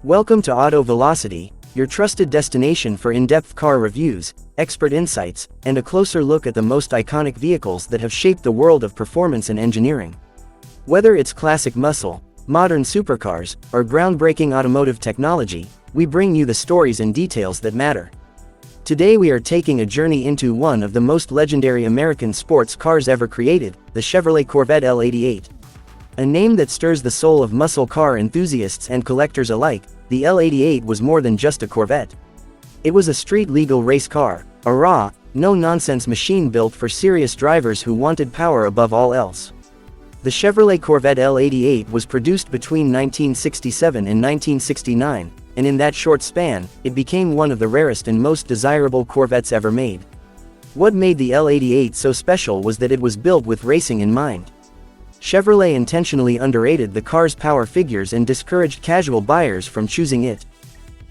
Welcome to Auto Velocity, your trusted destination for in-depth car reviews, expert insights, and a closer look at the most iconic vehicles that have shaped the world of performance and engineering. Whether it's classic muscle, modern supercars, or groundbreaking automotive technology, we bring you the stories and details that matter. Today we are taking a journey into one of the most legendary American sports cars ever created, the Chevrolet Corvette L88. A name that stirs the soul of muscle car enthusiasts and collectors alike, the L88 was more than just a Corvette. It was a street-legal race car, a raw, no-nonsense machine built for serious drivers who wanted power above all else. The Chevrolet Corvette L88 was produced between 1967 and 1969, and in that short span, it became one of the rarest and most desirable Corvettes ever made. What made the L88 so special was that it was built with racing in mind. Chevrolet intentionally underrated the car's power figures and discouraged casual buyers from choosing it.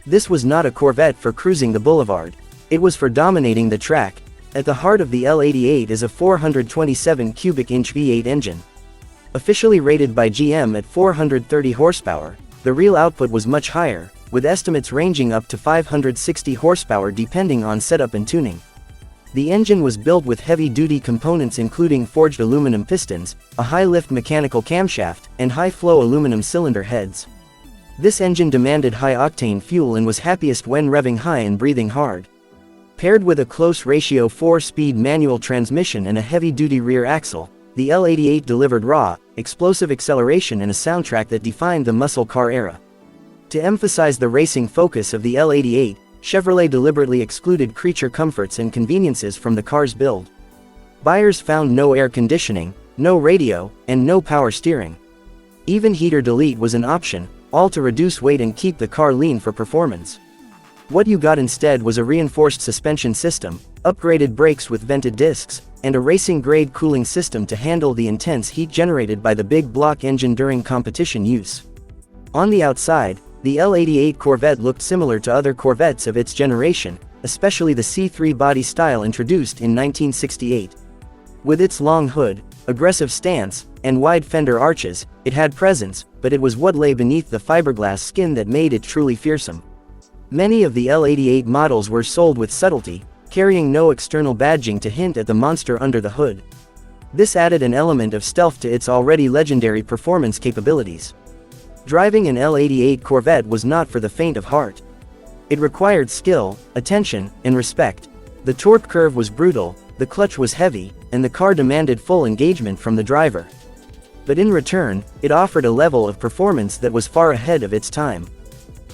This was not a Corvette for cruising the boulevard. It was for dominating the track. At the heart of the L88 is a 427 cubic inch V8 engine. Officially rated by GM at 430 horsepower, the real output was much higher, with estimates ranging up to 560 horsepower depending on setup and tuning. The engine was built with heavy-duty components including forged aluminum pistons, a high-lift mechanical camshaft, and high-flow aluminum cylinder heads. This engine demanded high-octane fuel and was happiest when revving high and breathing hard. Paired with a close-ratio 4-speed manual transmission and a heavy-duty rear axle, the L88 delivered raw, explosive acceleration and a soundtrack that defined the muscle car era. To emphasize the racing focus of the L88, Chevrolet deliberately excluded creature comforts and conveniences from the car's build. Buyers found no air conditioning, no radio, and no power steering. Even heater delete was an option, all to reduce weight and keep the car lean for performance. What you got instead was a reinforced suspension system, upgraded brakes with vented discs, and a racing-grade cooling system to handle the intense heat generated by the big block engine during competition use. On the outside, the L88 Corvette looked similar to other Corvettes of its generation, especially the C3 body style introduced in 1968. With its long hood, aggressive stance, and wide fender arches, it had presence, but it was what lay beneath the fiberglass skin that made it truly fearsome. Many of the L88 models were sold with subtlety, carrying no external badging to hint at the monster under the hood. This added an element of stealth to its already legendary performance capabilities. Driving an L88 Corvette was not for the faint of heart. It required skill, attention, and respect. The torque curve was brutal, the clutch was heavy, and the car demanded full engagement from the driver. But in return, it offered a level of performance that was far ahead of its time.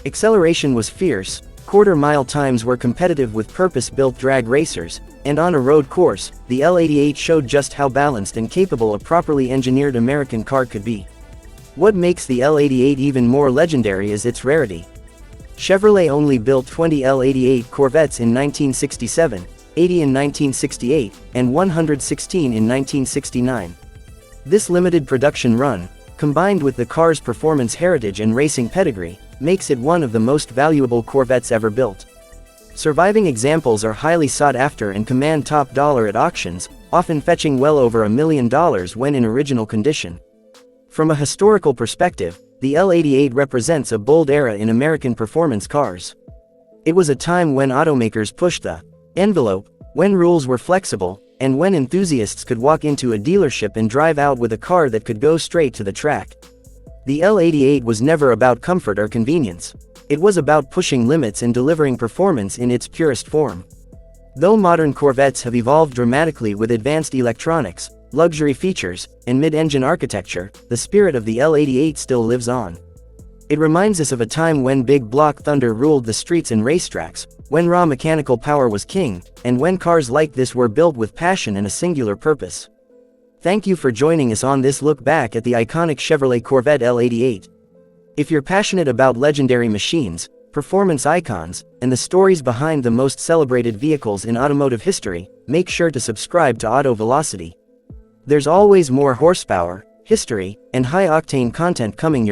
Acceleration was fierce, quarter-mile times were competitive with purpose-built drag racers, and on a road course, the L88 showed just how balanced and capable a properly engineered American car could be. What makes the L88 even more legendary is its rarity. Chevrolet only built 20 L88 Corvettes in 1967, 80 in 1968, and 116 in 1969. This limited production run, combined with the car's performance heritage and racing pedigree, makes it one of the most valuable Corvettes ever built. Surviving examples are highly sought after and command top dollar at auctions, often fetching well over $1 million when in original condition. From a historical perspective, the L88 represents a bold era in American performance cars. It was a time when automakers pushed the envelope, when rules were flexible, and when enthusiasts could walk into a dealership and drive out with a car that could go straight to the track. The L88 was never about comfort or convenience. It was about pushing limits and delivering performance in its purest form. Though modern Corvettes have evolved dramatically with advanced electronics, luxury features, and mid-engine architecture, the spirit of the L88 still lives on. It reminds us of a time when big block thunder ruled the streets and racetracks, when raw mechanical power was king, and when cars like this were built with passion and a singular purpose. Thank you for joining us on this look back at the iconic Chevrolet Corvette L88. If you're passionate about legendary machines, performance icons, and the stories behind the most celebrated vehicles in automotive history, make sure to subscribe to Auto Velocity. There's always more horsepower, history, and high-octane content coming your